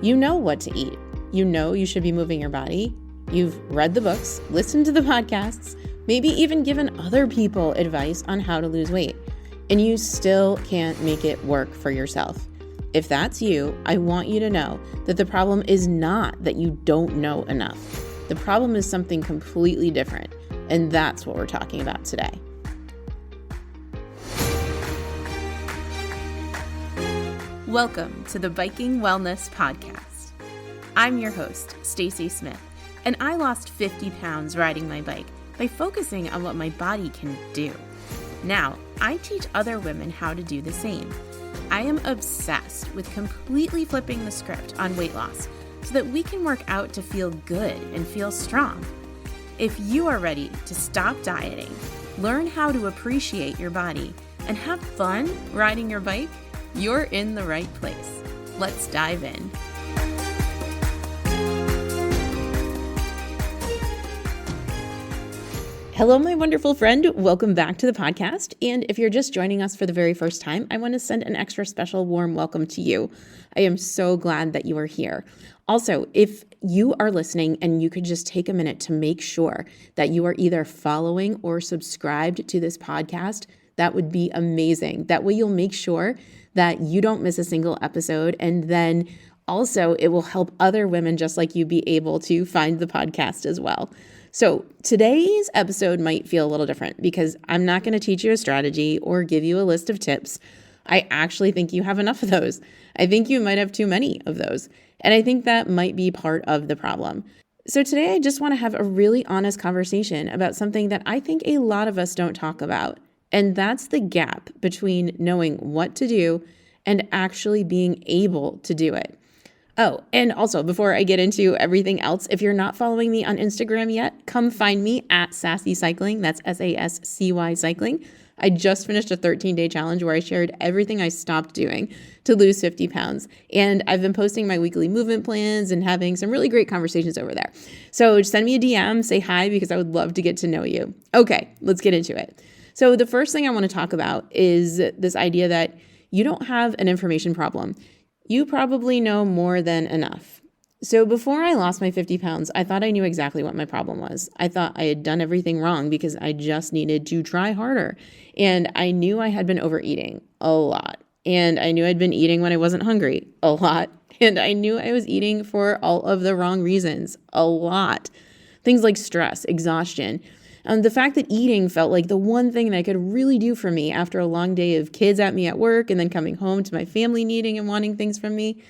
You know what to eat. You know you should be moving your body. You've read the books, listened to the podcasts, maybe even given other people advice on how to lose weight, and you still can't make it work for yourself. If that's you, I want you to know that the problem is not that you don't know enough. The problem is something completely different, and that's what we're talking about today. Welcome to the Biking Wellness Podcast. I'm your host, Stacey Smith, and I lost 50 pounds riding my bike by focusing on what my body can do. Now, I teach other women how to do the same. I am obsessed with completely flipping the script on weight loss so that we can work out to feel good and feel strong. If you are ready to stop dieting, learn how to appreciate your body, and have fun riding your bike, you're in the right place. Let's dive in. Hello, my wonderful friend. Welcome back to the podcast. And if you're just joining us for the very first time, I want to send an extra special warm welcome to you. I am so glad that you are here. Also, if you are listening and you could just take a minute to make sure that you are either following or subscribed to this podcast, that would be amazing. That way you'll make sure that you don't miss a single episode. And then also it will help other women just like you be able to find the podcast as well. So today's episode might feel a little different because I'm not going to teach you a strategy or give you a list of tips. I actually think you have enough of those. I think you might have too many of those. And I think that might be part of the problem. So today I just want to have a really honest conversation about something that I think a lot of us don't talk about. And that's the gap between knowing what to do and actually being able to do it. Oh, and also before I get into everything else, if you're not following me on Instagram yet, come find me at Sassy Cycling. That's SASCY Cycling. I just finished a 13-day challenge where I shared everything I stopped doing to lose 50 pounds. And I've been posting my weekly movement plans and having some really great conversations over there. So just send me a DM, say hi, because I would love to get to know you. Okay, let's get into it. So the first thing I want to talk about is this idea that you don't have an information problem. You probably know more than enough. So before I lost my 50 pounds, I thought I knew exactly what my problem was. I thought I had done everything wrong because I just needed to try harder. And I knew I had been overeating a lot. And I knew I'd been eating when I wasn't hungry a lot. And I knew I was eating for all of the wrong reasons a lot. Things like stress, exhaustion. The fact that eating felt like the one thing that could really do for me after a long day of kids at me at work and then coming home to my family needing and wanting things from me.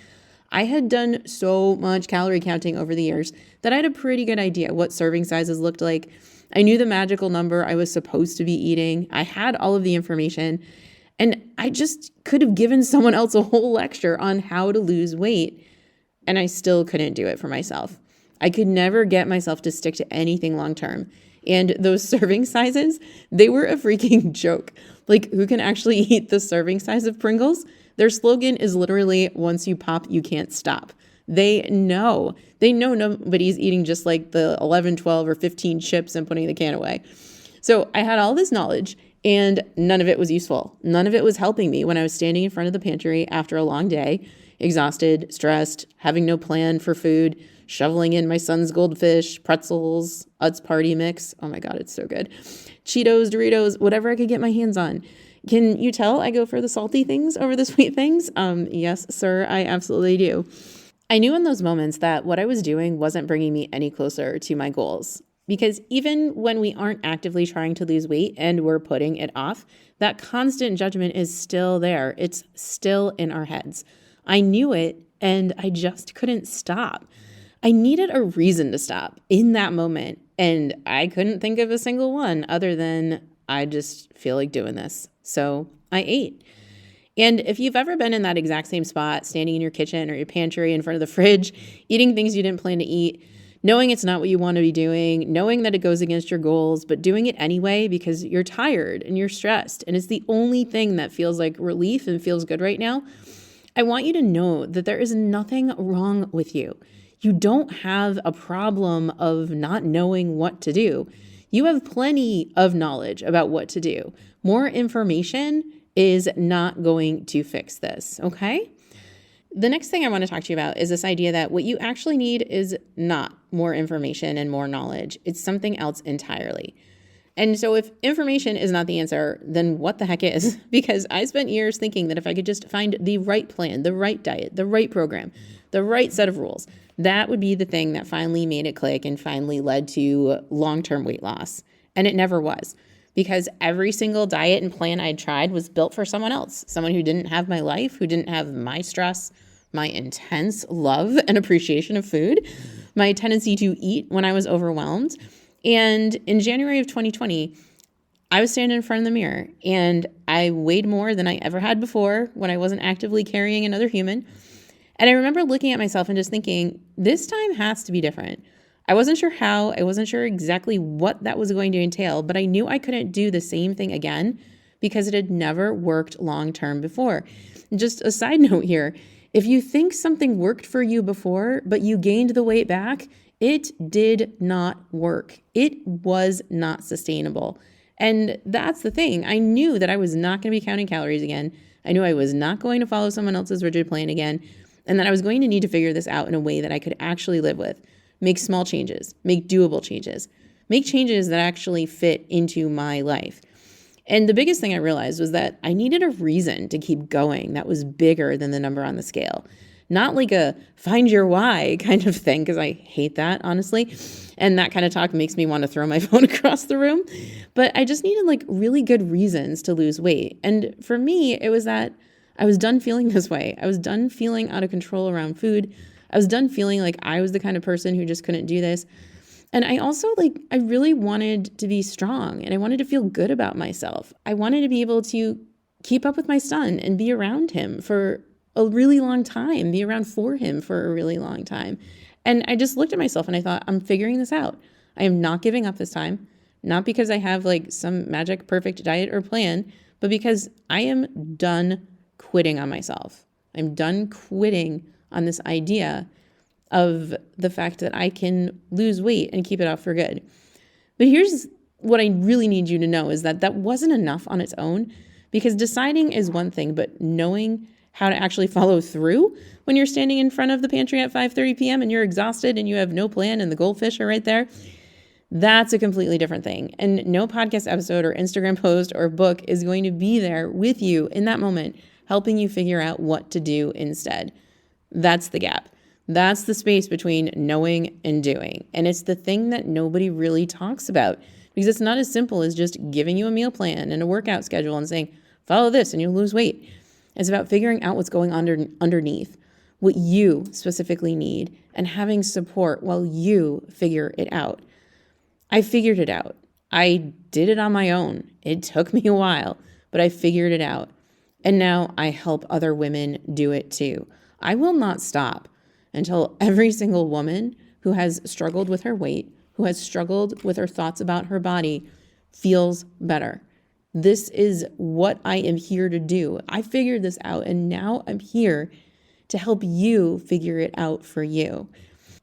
I had done so much calorie counting over the years that I had a pretty good idea what serving sizes looked like. I knew the magical number I was supposed to be eating. I had all of the information, and I just could have given someone else a whole lecture on how to lose weight, and I still couldn't do it for myself. I could never get myself to stick to anything long term. And those serving sizes, they were a freaking joke. Like, who can actually eat the serving size of Pringles? Their slogan is literally, once you pop, you can't stop. They know nobody's eating just like the 11, 12, or 15 chips and putting the can away. So I had all this knowledge, and none of it was useful. None of it was helping me when I was standing in front of the pantry after a long day, exhausted, stressed, having no plan for food, shoveling in my son's Goldfish, pretzels, Utz party mix. Oh my God, it's so good. Cheetos, Doritos, whatever I could get my hands on. Can you tell I go for the salty things over the sweet things? Yes, sir, I absolutely do. I knew in those moments that what I was doing wasn't bringing me any closer to my goals. Because even when we aren't actively trying to lose weight and we're putting it off, that constant judgment is still there. It's still in our heads. I knew it, and I just couldn't stop. I needed a reason to stop in that moment, and I couldn't think of a single one other than I just feel like doing this. So I ate. And if you've ever been in that exact same spot, standing in your kitchen or your pantry in front of the fridge, eating things you didn't plan to eat, knowing it's not what you want to be doing, knowing that it goes against your goals, but doing it anyway because you're tired and you're stressed, and it's the only thing that feels like relief and feels good right now, I want you to know that there is nothing wrong with you. You don't have a problem of not knowing what to do. You have plenty of knowledge about what to do. More information is not going to fix this, okay? the next thing I want to talk to you about is this idea that what you actually need is not more information and more knowledge. It's something else entirely. And so if information is not the answer, then what the heck is? Because I spent years thinking that if I could just find the right plan, the right diet, the right program, the right set of rules, that would be the thing that finally made it click and finally led to long-term weight loss. And it never was, because every single diet and plan I'd tried was built for someone else, someone who didn't have my life, who didn't have my stress, my intense love and appreciation of food, my tendency to eat when I was overwhelmed. And in January of 2020, I was standing in front of the mirror and I weighed more than I ever had before when I wasn't actively carrying another human. And I remember looking at myself and just thinking, this time has to be different. I wasn't sure how, I wasn't sure exactly what that was going to entail, but I knew I couldn't do the same thing again because it had never worked long-term before. And just a side note here, if you think something worked for you before, but you gained the weight back, it did not work. It was not sustainable. And that's the thing. I knew that I was not going to be counting calories again. I knew I was not going to follow someone else's rigid plan again, and that I was going to need to figure this out in a way that I could actually live with. Make small changes, make doable changes, make changes that actually fit into my life. And the biggest thing I realized was that I needed a reason to keep going that was bigger than the number on the scale. Not like a find your why kind of thing, because I hate that, honestly. And that kind of talk makes me want to throw my phone across the room. But I just needed like really good reasons to lose weight. And for me, it was that I was done feeling this way. I was done feeling out of control around food. I was done feeling like I was the kind of person who just couldn't do this. And I also I really wanted to be strong and I wanted to feel good about myself. I wanted to be able to keep up with my son and be around him for a really long time, be around for him for a really long time. And I just looked at myself and I thought, I'm figuring this out. I am not giving up this time, not because I have some magic perfect diet or plan, but because I am done quitting on myself. I'm done quitting on this idea of the fact that I can lose weight and keep it off for good. But here's what I really need you to know is that wasn't enough on its own, because deciding is one thing, but knowing how to actually follow through when you're standing in front of the pantry at 5:30 p.m. and you're exhausted and you have no plan and the goldfish are right there, that's a completely different thing. And no podcast episode or Instagram post or book is going to be there with you in that moment, helping you figure out what to do instead. That's the gap. That's the space between knowing and doing. And it's the thing that nobody really talks about, because it's not as simple as just giving you a meal plan and a workout schedule and saying, follow this and you'll lose weight. It's about figuring out what's going on underneath, what you specifically need, and having support while you figure it out. I figured it out. I did it on my own. It took me a while, but I figured it out. And now I help other women do it too. I will not stop until every single woman who has struggled with her weight, who has struggled with her thoughts about her body, feels better. This is what I am here to do. I figured this out, and now I'm here to help you figure it out for you.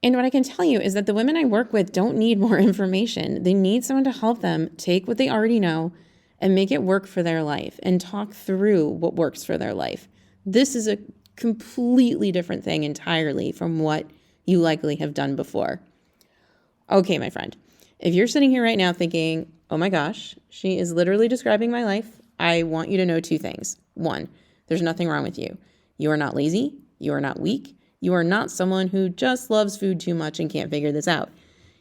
And what I can tell you is that the women I work with don't need more information. They need someone to help them take what they already know and make it work for their life and talk through what works for their life. This is a completely different thing entirely from what you likely have done before. Okay, my friend, if you're sitting here right now thinking, oh my gosh, she is literally describing my life, I want you to know two things. One, there's nothing wrong with you. You are not lazy. You are not weak. You are not someone who just loves food too much and can't figure this out.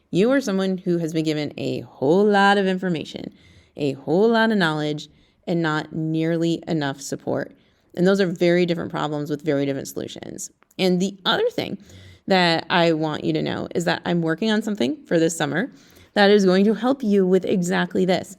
You are someone who has been given a whole lot of information, a whole lot of knowledge, and not nearly enough support. And those are very different problems with very different solutions. And the other thing that I want you to know is that I'm working on something for this summer that is going to help you with exactly this.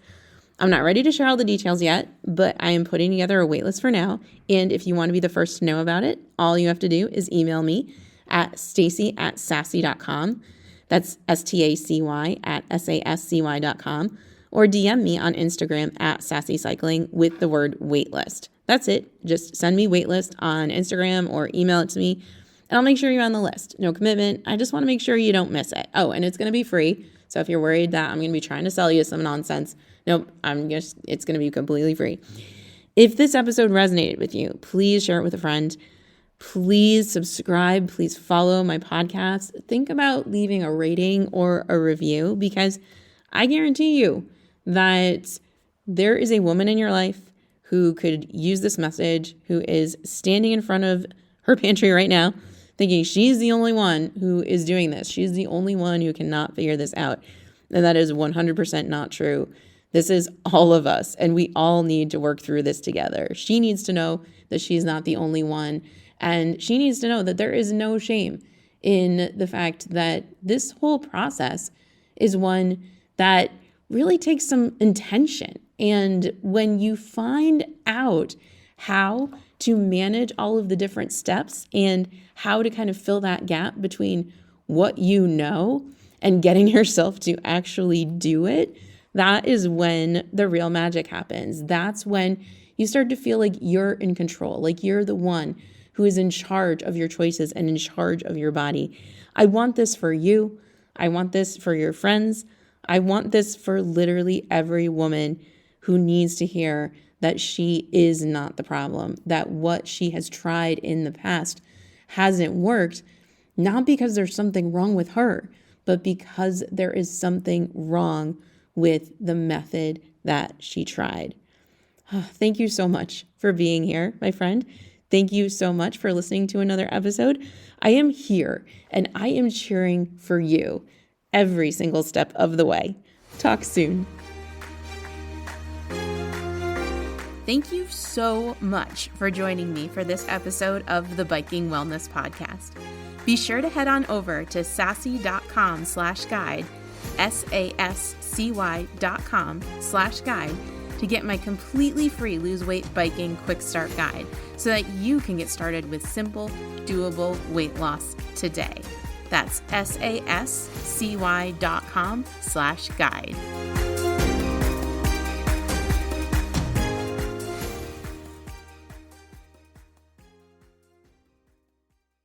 I'm not ready to share all the details yet, but I am putting together a waitlist for now. And if you want to be the first to know about it, all you have to do is email me at stacy@sassy.com. That's STACY@SASCY.com. Or DM me on Instagram at sassycycling with the word waitlist. That's it. Just send me waitlist on Instagram or email it to me, and I'll make sure you're on the list. No commitment. I just want to make sure you don't miss it. Oh, and it's going to be free. So if you're worried that I'm going to be trying to sell you some nonsense, nope, it's going to be completely free. If this episode resonated with you, please share it with a friend. please subscribe. Please follow my podcast. Think about leaving a rating or a review, because I guarantee you that there is a woman in your life who could use this message, who is standing in front of her pantry right now thinking she's the only one who is doing this. She's the only one who cannot figure this out. And that is 100% not true. This is all of us, and we all need to work through this together. She needs to know that she's not the only one, and she needs to know that there is no shame in the fact that this whole process is one that really takes some intention. And when you find out how to manage all of the different steps and how to kind of fill that gap between what you know and getting yourself to actually do it, that is when the real magic happens. That's when you start to feel like you're in control, like you're the one who is in charge of your choices and in charge of your body. I want this for you. I want this for your friends. I want this for literally every woman who needs to hear that she is not the problem, that what she has tried in the past hasn't worked, not because there's something wrong with her, but because there is something wrong with the method that she tried. Thank you so much for being here, my friend. Thank you so much for listening to another episode. I am here and I am cheering for you every single step of the way. Talk soon. Thank you so much for joining me for this episode of the Biking Wellness Podcast. Be sure to head on over to sassy.com/guide, SASCY.com/guide, to get my completely free Lose Weight Biking Quick Start Guide so that you can get started with simple, doable weight loss today. That's SASCY.com/guide.